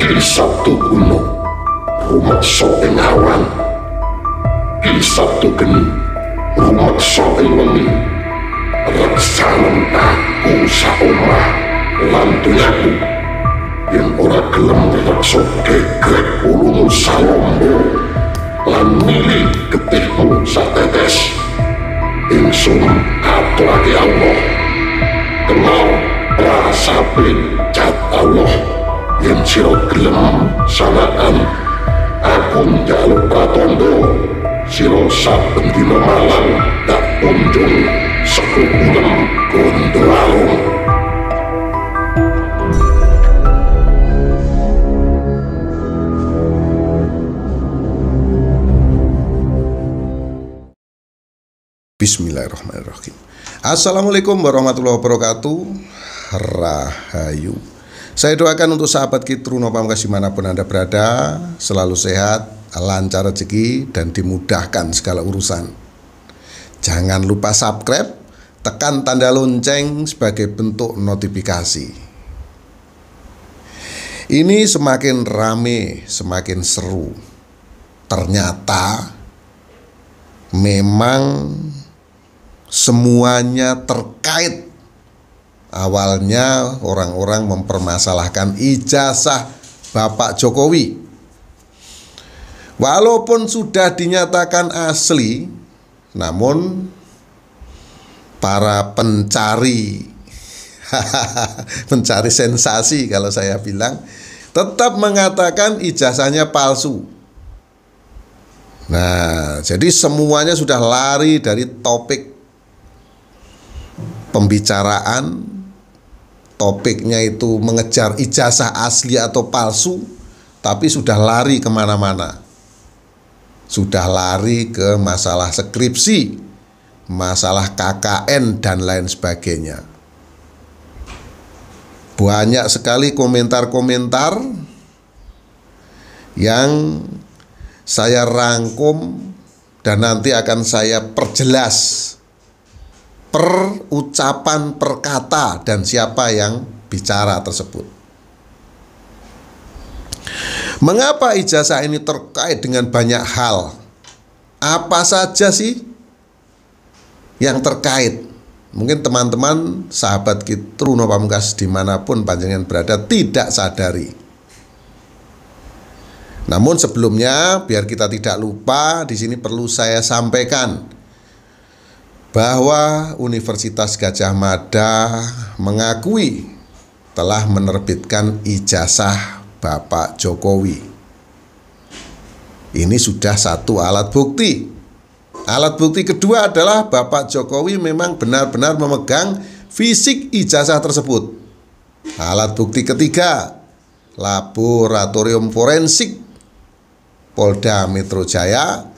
Di Sabtu kuno rumeksa ing awan, di Sabtu geni rumeksa ing wengi. Reksanen aku saomah lan donyaku, yen ora gelem reksa gegrek ulungmu salombo lan milih getihmu satetes. Ingsun aturake Allah, kenal prasape cat Allah. Yen sira gelem sanaan aku njaluk pratondo, sira saben dina malam tak kunjung sekukulem Gondoalung. Bismillahirrahmanirrahim. Assalamualaikum warahmatullahi wabarakatuh. Rahayu. Saya doakan untuk sahabat Kitruno Pamungkas dimanapun Anda berada, selalu sehat, lancar rezeki, dan dimudahkan segala urusan. Jangan lupa subscribe, tekan tanda lonceng sebagai bentuk notifikasi. Ini semakin rame, semakin seru. Ternyata memang semuanya terkait. Awalnya orang-orang mempermasalahkan ijazah Bapak Jokowi. Walaupun sudah dinyatakan asli, namun para pencari pencari sensasi kalau saya bilang tetap mengatakan ijazahnya palsu. Nah, jadi semuanya sudah lari dari topik pembicaraan. Topiknya itu mengejar ijazah asli atau palsu, tapi sudah lari kemana-mana. Sudah lari ke masalah skripsi, masalah KKN, dan lain sebagainya. Banyak sekali komentar-komentar yang saya rangkum dan nanti akan saya perjelas per ucapan, per kata, dan siapa yang bicara tersebut. Mengapa ijazah ini terkait dengan banyak hal? Apa saja sih yang terkait? Mungkin teman-teman sahabat Kitruno Pamungkas dimanapun panjenengan berada tidak sadari. Namun sebelumnya, biar kita tidak lupa, di sini perlu saya sampaikan bahwa Universitas Gadjah Mada mengakui telah menerbitkan ijazah Bapak Jokowi. Ini sudah satu alat bukti. Alat bukti kedua adalah Bapak Jokowi memang benar-benar memegang fisik ijazah tersebut. Alat bukti ketiga, laboratorium forensik Polda Metro Jaya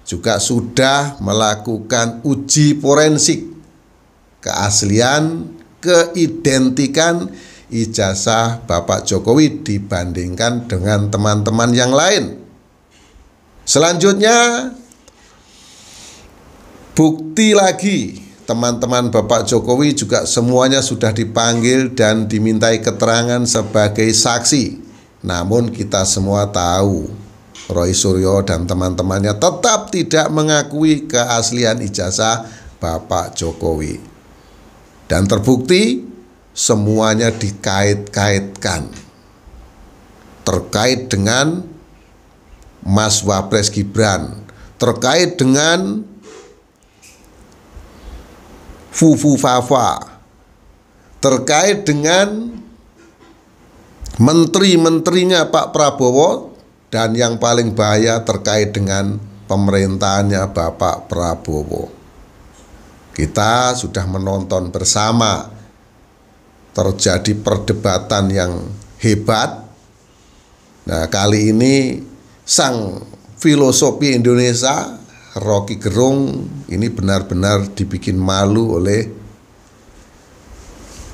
juga sudah melakukan uji forensik keaslian, keidentikan ijazah Bapak Jokowi dibandingkan dengan teman-teman yang lain. Selanjutnya, bukti lagi, teman-teman Bapak Jokowi juga semuanya sudah dipanggil dan dimintai keterangan sebagai saksi. Namun kita semua tahu Roy Suryo dan teman-temannya tetap tidak mengakui keaslian ijazah Bapak Jokowi. Dan terbukti semuanya dikait-kaitkan terkait dengan Mas Wapres Gibran, terkait dengan Fufu Fafa, terkait dengan menteri-menterinya Pak Prabowo, dan yang paling bahaya terkait dengan pemerintahannya Bapak Prabowo. Kita sudah menonton bersama terjadi perdebatan yang hebat. Nah, kali ini sang filosofi Indonesia Rocky Gerung ini benar-benar dibikin malu oleh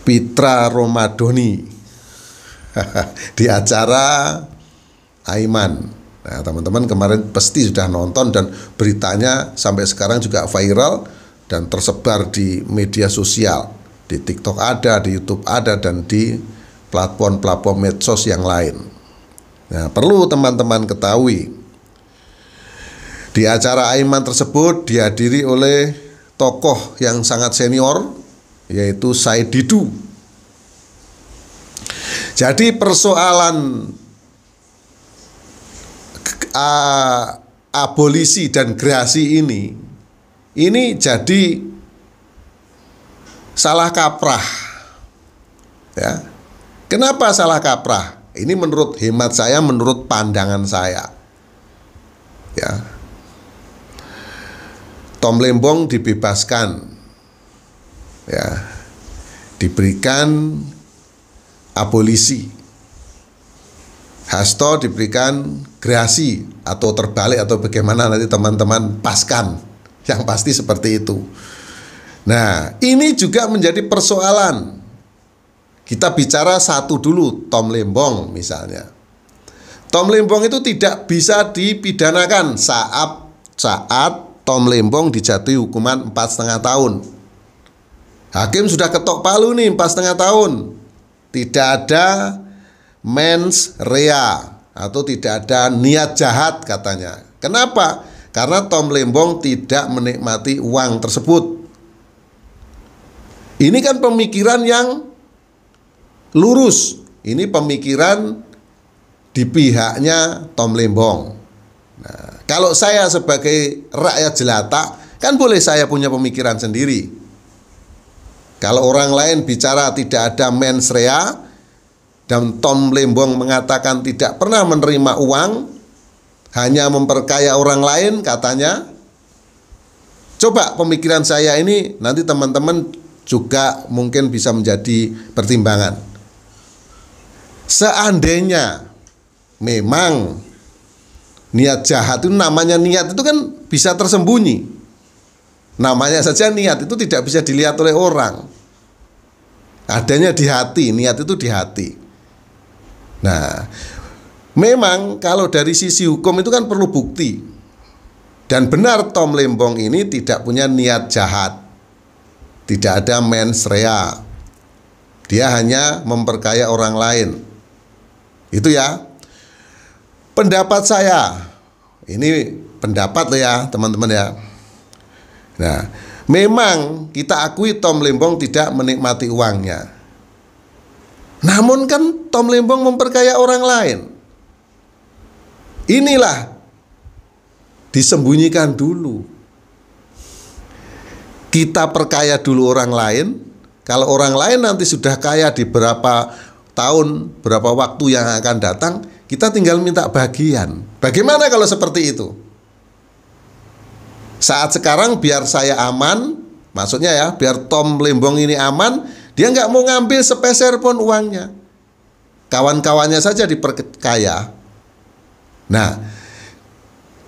Pitra Romadoni di acara Aiman. Nah, teman-teman kemarin pasti sudah nonton dan beritanya sampai sekarang juga viral dan tersebar di media sosial. Di TikTok ada, di YouTube ada, dan di platform-platform medsos yang lain. Nah, perlu teman-teman ketahui, di acara Aiman tersebut dihadiri oleh tokoh yang sangat senior, yaitu Said Didu. Jadi persoalan abolisi dan gerasi ini jadi salah kaprah, ya. Kenapa salah kaprah? Ini menurut hemat saya, menurut pandangan saya, ya. Tom Lembong dibebaskan, ya, diberikan abolisi. Hasto diberikan gerasi atau terbalik atau bagaimana, nanti teman-teman paskan. Yang pasti seperti itu. Nah, ini juga menjadi persoalan. Kita bicara satu dulu, Tom Lembong misalnya. Tom Lembong itu tidak bisa dipidanakan saat Tom Lembong dijatuhi hukuman 4,5 tahun. Hakim sudah ketok palu nih, 4,5 tahun. Tidak ada mens rea atau tidak ada niat jahat katanya. Kenapa? Karena Tom Lembong tidak menikmati uang tersebut. Ini kan pemikiran yang lurus. Ini pemikiran di pihaknya Tom Lembong. Nah, kalau saya sebagai rakyat jelata, kan boleh saya punya pemikiran sendiri. Kalau orang lain bicara tidak ada mens rea dan Tom Lembong mengatakan tidak pernah menerima uang, hanya memperkaya orang lain katanya. Coba pemikiran saya ini nanti teman-teman juga mungkin bisa menjadi pertimbangan. Seandainya memang niat jahat itu, namanya niat itu kan bisa tersembunyi. Namanya saja niat itu tidak bisa dilihat oleh orang. Adanya di hati, niat itu di hati. Nah, memang kalau dari sisi hukum itu kan perlu bukti. Dan benar Tom Lembong ini tidak punya niat jahat. Tidak ada mens rea. Dia hanya memperkaya orang lain. Itu ya. Pendapat saya. Ini pendapat loh ya, teman-teman ya. Nah, memang kita akui Tom Lembong tidak menikmati uangnya. Namun kan Tom Lembong memperkaya orang lain. Inilah disembunyikan dulu. Kita perkaya dulu orang lain. Kalau orang lain nanti sudah kaya di berapa tahun, berapa waktu yang akan datang, kita tinggal minta bagian. Bagaimana kalau seperti itu? Saat sekarang biar saya aman, maksudnya ya, biar Tom Lembong ini aman, dia nggak mau ngambil sepeser pun uangnya. Kawan-kawannya saja diperkaya. Nah,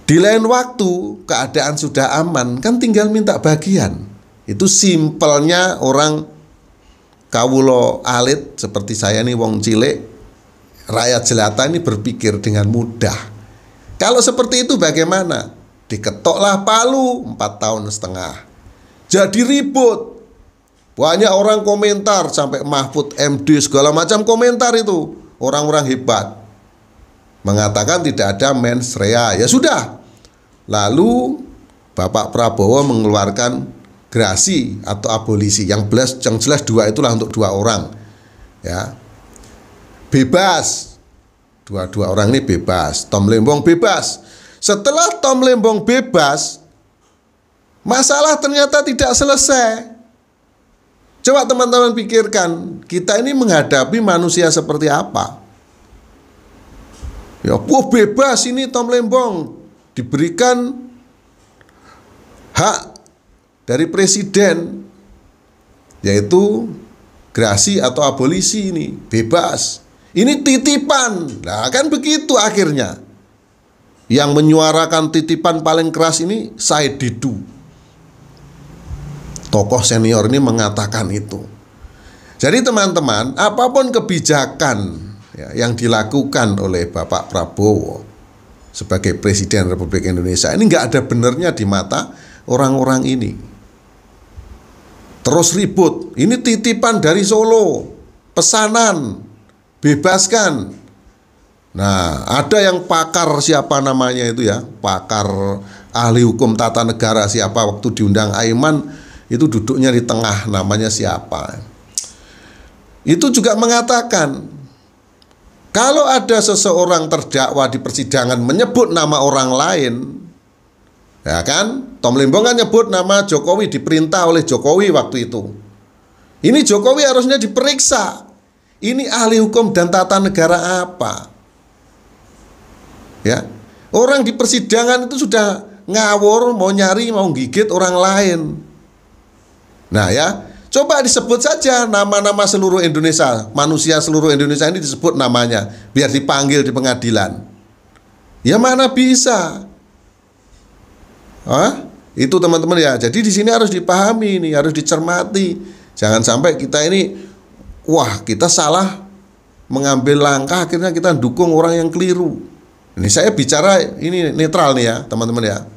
di lain waktu keadaan sudah aman, kan tinggal minta bagian. Itu simpelnya orang kawulo alit seperti saya nih, wong cilik, rakyat jelata ini berpikir dengan mudah. Kalau seperti itu bagaimana? Diketoklah palu 4,5 tahun. Jadi ribut. Banyak orang komentar, sampai Mahfud MD segala macam komentar itu. Orang-orang hebat mengatakan tidak ada mens rea. Ya sudah. Lalu Bapak Prabowo mengeluarkan gerasi atau abolisi. Yang jelas dua itulah untuk 2 orang. Ya. Bebas. Dua orang ini bebas. Tom Lembong bebas. Setelah Tom Lembong bebas, masalah ternyata tidak selesai. Coba teman-teman pikirkan, kita ini menghadapi manusia seperti apa? Ya, bebas ini Tom Lembong, diberikan hak dari presiden, yaitu gerasi atau abolisi ini, bebas. Ini titipan. Nah, kan begitu akhirnya. Yang menyuarakan titipan paling keras ini Said Didu. Tokoh senior ini mengatakan itu. Jadi teman-teman, apapun kebijakan ya, yang dilakukan oleh Bapak Prabowo sebagai Presiden Republik Indonesia, ini nggak ada benernya di mata orang-orang ini. Terus ribut, ini titipan dari Solo, pesanan, bebaskan. Nah, ada yang pakar, siapa namanya itu ya, pakar ahli hukum tata negara siapa, waktu diundang Aiman itu duduknya di tengah, namanya siapa. Itu juga mengatakan kalau ada seseorang terdakwa di persidangan menyebut nama orang lain, ya kan, Tom Limbong kan nyebut nama Jokowi, diperintah oleh Jokowi waktu itu. Ini Jokowi harusnya diperiksa. Ini ahli hukum dan tata negara apa? Ya, orang di persidangan itu sudah ngawur, mau nyari, mau gigit orang lain. Nah ya, coba disebut saja nama-nama seluruh Indonesia, manusia seluruh Indonesia ini disebut namanya, biar dipanggil di pengadilan. Ya mana bisa? Itu teman-teman ya. Jadi di sini harus dipahami, ini harus dicermati. Jangan sampai kita ini, wah kita salah mengambil langkah, akhirnya kita dukung orang yang keliru. Ini saya bicara ini netral nih ya teman-teman ya.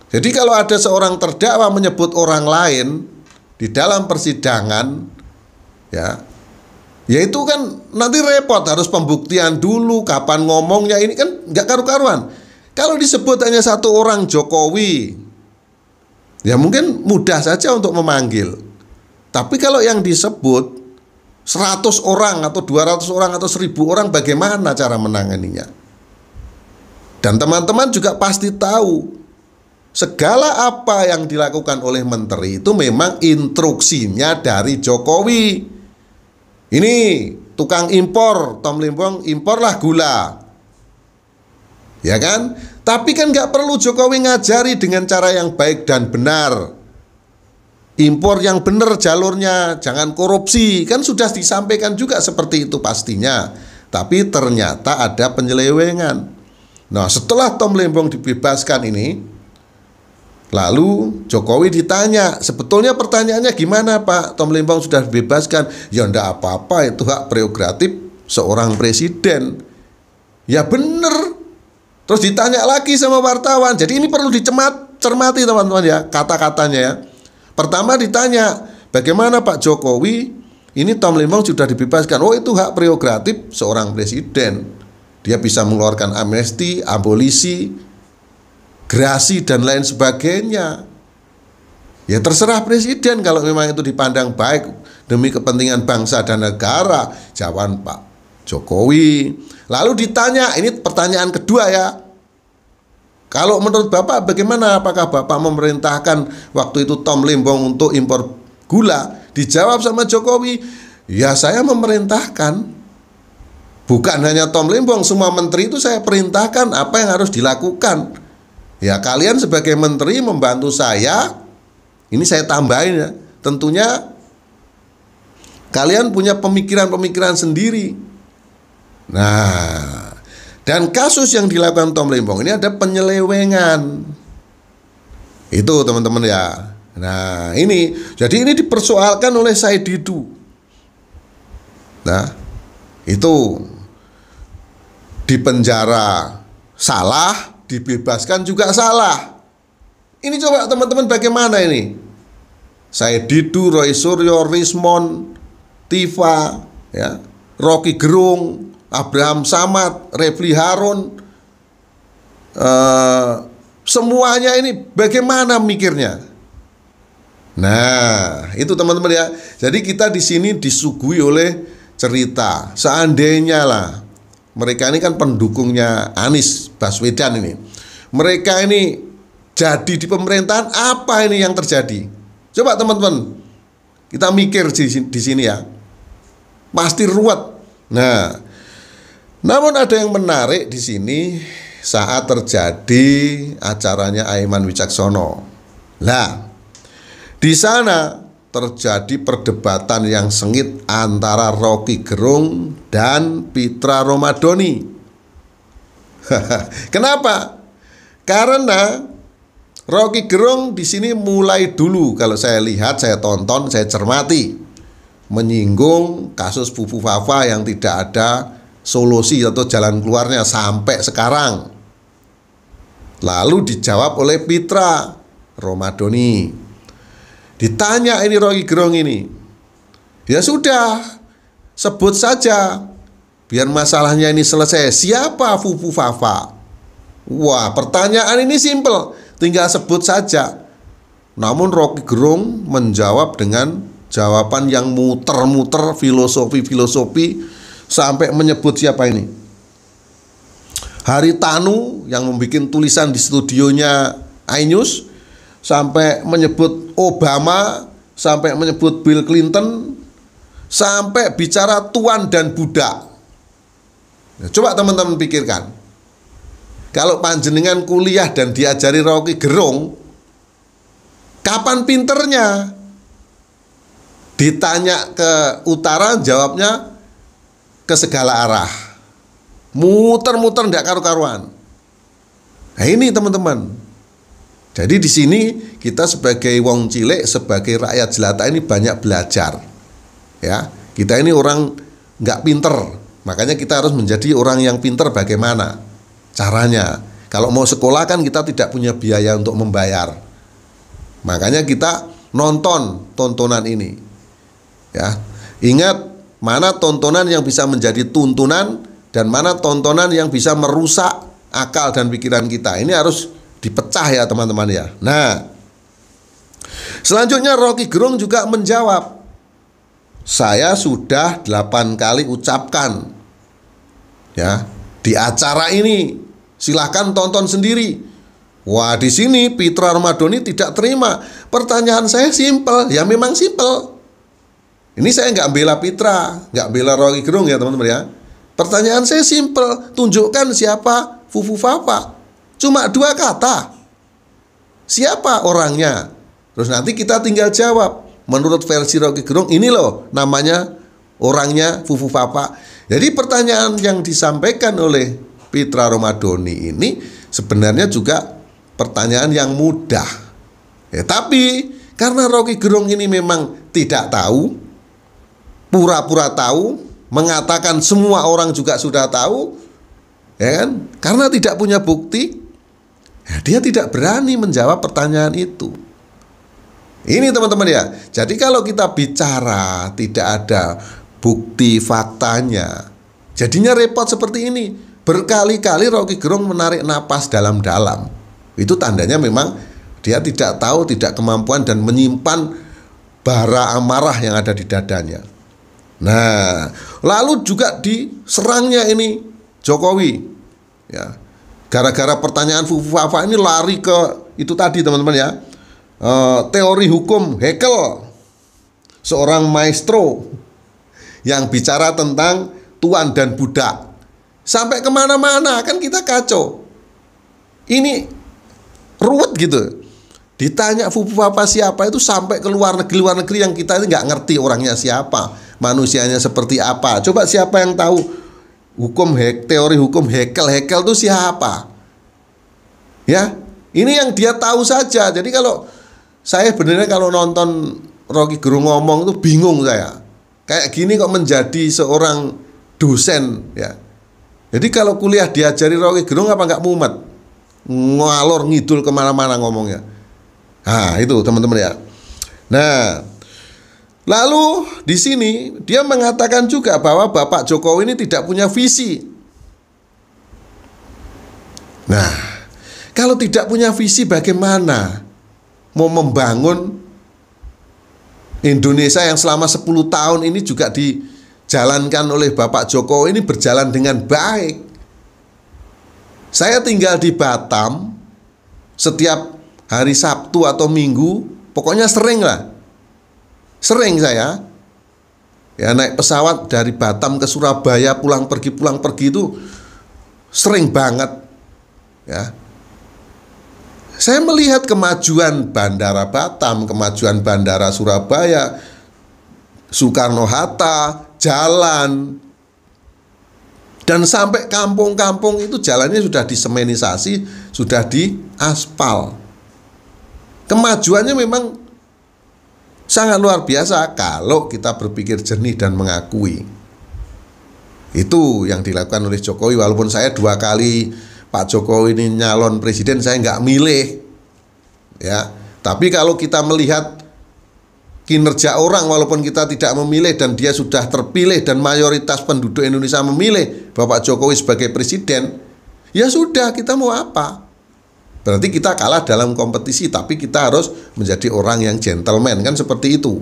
Jadi kalau ada seorang terdakwa menyebut orang lain di dalam persidangan, ya itu kan nanti repot, harus pembuktian dulu, kapan ngomongnya, ini kan nggak karu-karuan. Kalau disebut hanya satu orang Jokowi, ya mungkin mudah saja untuk memanggil. Tapi kalau yang disebut 100 orang atau 200 orang atau 1000 orang, bagaimana cara menanganinya? Dan teman-teman juga pasti tahu segala apa yang dilakukan oleh menteri itu memang instruksinya dari Jokowi. Ini tukang impor, Tom Limbong imporlah gula, ya kan? Tapi kan nggak perlu Jokowi ngajari dengan cara yang baik dan benar. Impor yang benar jalurnya, jangan korupsi, kan sudah disampaikan juga seperti itu pastinya. Tapi ternyata ada penyelewengan. Nah, setelah Tom Limbong dibebaskan ini, lalu Jokowi ditanya, sebetulnya pertanyaannya gimana Pak? Tom Limbong sudah dibebaskan. Ya enggak apa-apa, itu hak prerogatif seorang presiden. Ya bener. Terus ditanya lagi sama wartawan. Jadi ini perlu dicermati teman-teman ya, kata-katanya ya. Pertama ditanya, bagaimana Pak Jokowi, ini Tom Limbong sudah dibebaskan. Oh, itu hak prerogatif seorang presiden. Dia bisa mengeluarkan amnesti, abolisi, gerasi dan lain sebagainya. Ya terserah presiden kalau memang itu dipandang baik demi kepentingan bangsa dan negara. Jawaban Pak Jokowi. Lalu ditanya, ini pertanyaan kedua ya. Kalau menurut Bapak bagaimana? Apakah Bapak memerintahkan waktu itu Tom Limbong untuk impor gula? Dijawab sama Jokowi, ya saya memerintahkan. Bukan hanya Tom Limbong, semua menteri itu saya perintahkan apa yang harus dilakukan. Ya kalian sebagai menteri membantu saya. Ini saya tambahin ya. Tentunya kalian punya pemikiran-pemikiran sendiri. Nah, dan kasus yang dilakukan Tom Limbong ini ada penyelewengan. Itu teman-teman ya. Nah ini, jadi ini dipersoalkan oleh Said Didu. Nah itu dipenjara salah, dibebaskan juga salah. Ini coba teman-teman bagaimana ini? Said Didu, Roy Suryo, Rismond, Tifa, ya, Rocky Gerung, Abraham Samad, Refli Harun, semuanya ini bagaimana mikirnya? Nah, itu teman-teman ya. Jadi kita di sini disuguhi oleh cerita. Seandainya lah, mereka ini kan pendukungnya Anies Baswedan ini. Mereka ini jadi di pemerintahan, apa ini yang terjadi? Coba teman-teman, kita mikir di sini ya. Pasti ruwet. Nah, namun ada yang menarik di sini saat terjadi acaranya Aiman Wicaksono. Lah, di sana terjadi perdebatan yang sengit antara Rocky Gerung dan Pitra Romadhoni. Kenapa? Karena Rocky Gerung di sini mulai dulu, kalau saya lihat, saya tonton, saya cermati, menyinggung kasus Fufu Fafa yang tidak ada solusi atau jalan keluarnya sampai sekarang. Lalu dijawab oleh Pitra Romadhoni. Ditanya ini Rocky Gerung ini, ya sudah, sebut saja biar masalahnya ini selesai. Siapa Fufu Fafa? Wah, pertanyaan ini simpel, tinggal sebut saja. Namun Rocky Gerung menjawab dengan jawaban yang muter-muter, filosofi sampai menyebut siapa ini? Haritanu yang membuat tulisan di studionya iNews, sampai menyebut Obama, sampai menyebut Bill Clinton, sampai bicara tuan dan budak. Nah, coba teman-teman pikirkan. Kalau panjenengan kuliah dan diajari Rocky Gerung, kapan pinternya? Ditanya ke utara, jawabnya ke segala arah. Muter-muter ndak karu-karuan. Nah ini teman-teman. Jadi di sini kita sebagai wong cilik, sebagai rakyat jelata ini banyak belajar. Ya, kita ini orang nggak pinter. Makanya kita harus menjadi orang yang pinter bagaimana caranya. Kalau mau sekolah kan kita tidak punya biaya untuk membayar. Makanya kita nonton tontonan ini. Ya, ingat mana tontonan yang bisa menjadi tuntunan dan mana tontonan yang bisa merusak akal dan pikiran kita. Ini harus dipecah ya teman-teman ya. Nah, selanjutnya Rocky Gerung juga menjawab, saya sudah 8 kali ucapkan ya di acara ini. Silahkan tonton sendiri. Wah, di sini Pitra Ramadhani tidak terima. Pertanyaan saya simpel, ya memang simpel. Ini saya nggak bela Pitra, nggak bela Rocky Gerung ya teman-teman ya. Pertanyaan saya simpel, tunjukkan siapa Fufu Fafa. Cuma 2 kata. Siapa orangnya? Terus nanti kita tinggal jawab. Menurut versi Rocky Gerung, ini loh namanya orangnya Fufu Fafa. Jadi pertanyaan yang disampaikan oleh Pitra Ramadhani ini sebenarnya juga pertanyaan yang mudah. Ya, tapi karena Rocky Gerung ini memang tidak tahu, pura-pura tahu, mengatakan semua orang juga sudah tahu, ya kan? Karena tidak punya bukti, ya dia tidak berani menjawab pertanyaan itu. Ini teman-teman ya. Jadi kalau kita bicara tidak ada bukti faktanya, jadinya repot seperti ini. Berkali-kali Rocky Gerung menarik napas dalam-dalam. Itu tandanya memang dia tidak tahu, tidak kemampuan dan menyimpan bara amarah yang ada di dadanya. Nah, lalu juga diserangnya ini Jokowi. Ya, gara-gara pertanyaan Fufu Fafa ini lari ke itu tadi teman-teman ya. Teori hukum Haeckel, seorang maestro yang bicara tentang tuan dan budak. Sampai kemana-mana kan kita kacau. Ini ruwet gitu. Ditanya Fufu Fafa siapa itu sampai ke luar negeri yang kita ini nggak ngerti orangnya siapa, manusianya seperti apa. Coba siapa yang tahu teori hukum Haeckel itu siapa? Ya, ini yang dia tahu saja. Jadi kalau saya benernya kalau nonton Rocky Gerung ngomong itu bingung saya. Kayak gini kok menjadi seorang dosen ya. Jadi kalau kuliah diajari Rocky Gerung apa nggak mumet? Ngalor ngidul kemana-mana ngomongnya. Nah itu teman-teman ya. Nah, lalu di sini dia mengatakan juga bahwa Bapak Jokowi ini tidak punya visi. Nah, kalau tidak punya visi bagaimana mau membangun Indonesia yang selama 10 tahun ini juga dijalankan oleh Bapak Jokowi ini berjalan dengan baik. Saya tinggal di Batam, setiap hari Sabtu atau Minggu, pokoknya sering saya ya naik pesawat dari Batam ke Surabaya pulang pergi itu sering banget ya. Saya melihat kemajuan Bandara Batam, kemajuan Bandara Surabaya, Soekarno-Hatta, jalan. Dan sampai kampung-kampung itu jalannya sudah disemenisasi, sudah diaspal. Kemajuannya memang sangat luar biasa kalau kita berpikir jernih dan mengakui. Itu yang dilakukan oleh Jokowi. Walaupun saya 2 kali Pak Jokowi ini nyalon presiden, saya nggak milih ya. Tapi kalau kita melihat kinerja orang walaupun kita tidak memilih dan dia sudah terpilih dan mayoritas penduduk Indonesia memilih Bapak Jokowi sebagai presiden, ya sudah, kita mau apa? Berarti kita kalah dalam kompetisi, tapi kita harus menjadi orang yang gentleman, kan seperti itu.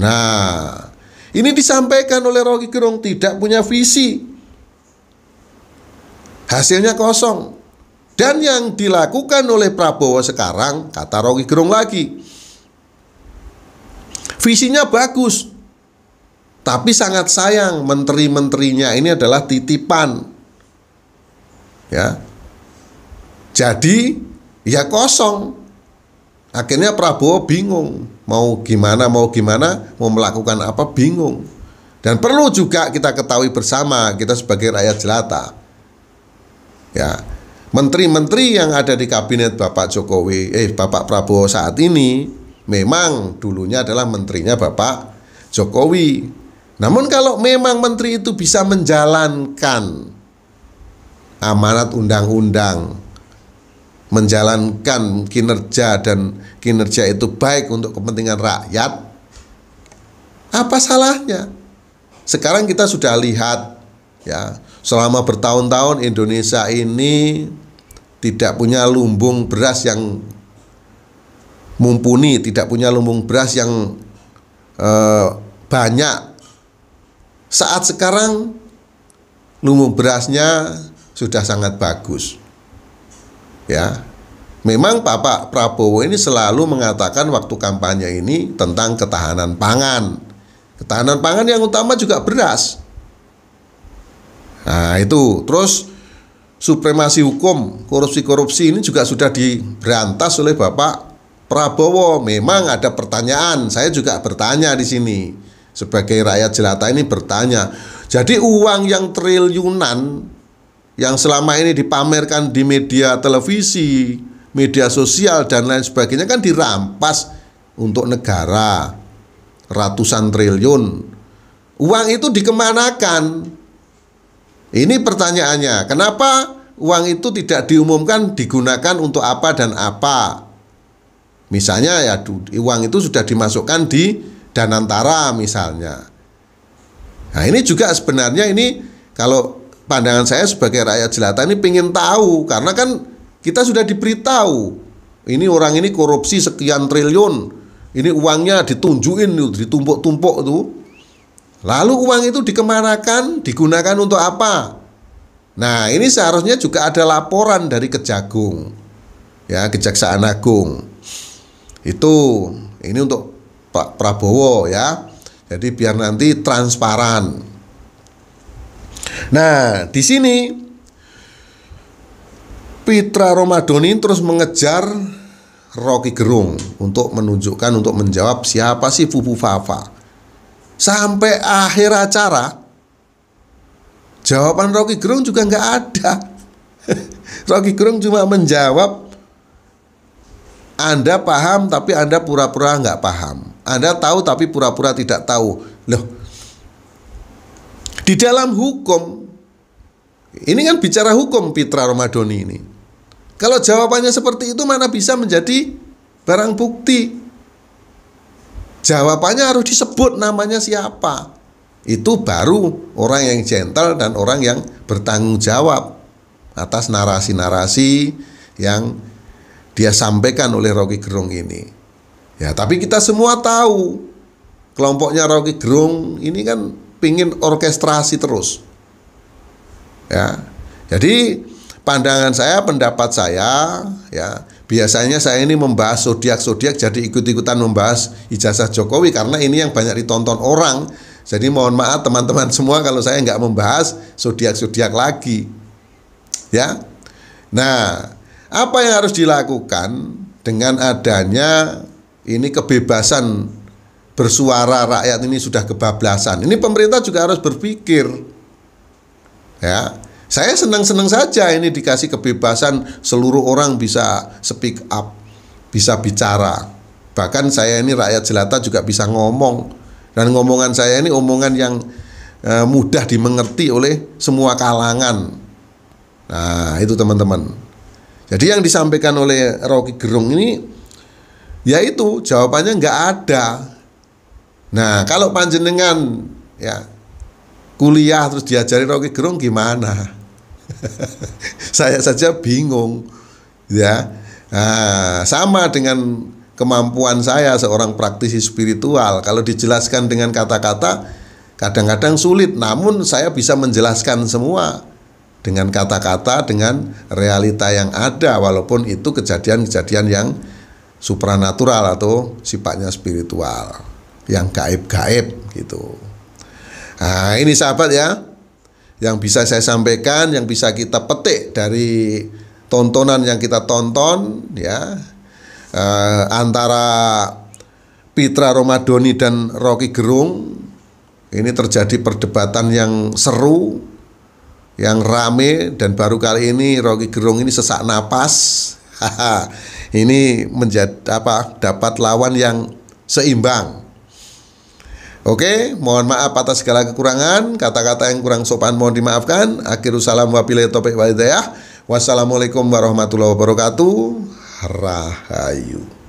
Nah, ini disampaikan oleh Rocky Gerung, tidak punya visi, hasilnya kosong. Dan yang dilakukan oleh Prabowo sekarang, kata Rocky Gerung lagi, visinya bagus, tapi sangat sayang menteri-menterinya ini adalah titipan. Ya. Jadi ya kosong. Akhirnya Prabowo bingung, mau gimana, mau melakukan apa, bingung. Dan perlu juga kita ketahui bersama, kita sebagai rakyat jelata, ya, menteri-menteri yang ada di kabinet Bapak Prabowo saat ini memang dulunya adalah menterinya Bapak Jokowi. Namun kalau memang menteri itu bisa menjalankan amanat undang-undang, menjalankan kinerja dan kinerja itu baik untuk kepentingan rakyat, apa salahnya? Sekarang kita sudah lihat, ya, selama bertahun-tahun Indonesia ini tidak punya lumbung beras yang mumpuni, tidak punya lumbung beras yang banyak. Saat sekarang lumbung berasnya sudah sangat bagus. Ya, memang Bapak Prabowo ini selalu mengatakan waktu kampanye ini tentang ketahanan pangan. Ketahanan pangan yang utama juga beras. Nah itu, terus supremasi hukum, korupsi-korupsi ini juga sudah diberantas oleh Bapak Prabowo. Memang ada pertanyaan, saya juga bertanya di sini sebagai rakyat jelata ini bertanya. Jadi uang yang triliunan yang selama ini dipamerkan di media televisi, media sosial dan lain sebagainya kan dirampas untuk negara, ratusan triliun. Uang itu dikemanakan? Ini pertanyaannya. Kenapa uang itu tidak diumumkan digunakan untuk apa dan apa? Misalnya ya uang itu sudah dimasukkan di Danantara misalnya. Nah ini juga sebenarnya ini kalau pandangan saya sebagai rakyat jelata ini pengen tahu, karena kan kita sudah diberitahu ini orang ini korupsi sekian triliun, ini uangnya ditunjukin, ditumpuk-tumpuk tuh. Lalu uang itu dikemanakan, digunakan untuk apa? Nah ini seharusnya juga ada laporan dari Kejagung, ya, Kejaksaan Agung. Itu ini untuk Pak Prabowo, ya. Jadi biar nanti transparan. Nah, di sini Pitra Romadhoni terus mengejar Rocky Gerung untuk menunjukkan, untuk menjawab siapa sih Fufu Fafa. Sampai akhir acara jawaban Rocky Gerung juga nggak ada. Rocky Gerung cuma menjawab, Anda paham tapi Anda pura-pura nggak paham. Anda tahu tapi pura-pura tidak tahu. Loh, di dalam hukum, ini kan bicara hukum Pitra Romadhoni ini. Kalau jawabannya seperti itu mana bisa menjadi barang bukti? Jawabannya harus disebut namanya siapa. Itu baru orang yang gentle dan orang yang bertanggung jawab atas narasi-narasi yang dia sampaikan oleh Rocky Gerung ini. Ya, tapi kita semua tahu kelompoknya Rocky Gerung ini kan pingin orkestrasi terus. Ya. Jadi pandangan saya, pendapat saya, ya, biasanya saya ini membahas zodiak-zodiak jadi ikut-ikutan membahas ijazah Jokowi karena ini yang banyak ditonton orang. Jadi mohon maaf teman-teman semua kalau saya nggak membahas zodiak-zodiak lagi. Ya. Nah, apa yang harus dilakukan dengan adanya ini kebebasan bersuara rakyat ini sudah kebablasan. Ini pemerintah juga harus berpikir. Ya, saya senang-senang saja ini dikasih kebebasan, seluruh orang bisa speak up, bisa bicara. Bahkan saya ini rakyat jelata juga bisa ngomong, dan ngomongan saya ini omongan yang mudah dimengerti oleh semua kalangan. Nah, itu teman-teman. Jadi yang disampaikan oleh Rocky Gerung ini, yaitu jawabannya nggak ada. Nah, kalau panjenengan ya kuliah terus diajari Rocky Gerung gimana? Saya saja bingung, ya. Nah, sama dengan kemampuan saya seorang praktisi spiritual. Kalau dijelaskan dengan kata-kata kadang-kadang sulit, namun saya bisa menjelaskan semua dengan kata-kata, dengan realita yang ada, walaupun itu kejadian-kejadian yang supranatural atau sifatnya spiritual, yang gaib-gaib gitu. Nah, ini sahabat ya, yang bisa saya sampaikan, yang bisa kita petik dari tontonan yang kita tonton ya, antara Pitra Romadhoni dan Rocky Gerung. Ini terjadi perdebatan yang seru, yang rame, dan baru kali ini Rocky Gerung ini sesak napas. Ini dapat lawan yang seimbang. Oke, mohon maaf atas segala kekurangan, kata-kata yang kurang sopan mohon dimaafkan. Akhirul salam wabillahi taufiq wal hidayah. Wassalamualaikum warahmatullahi wabarakatuh. Rahayu.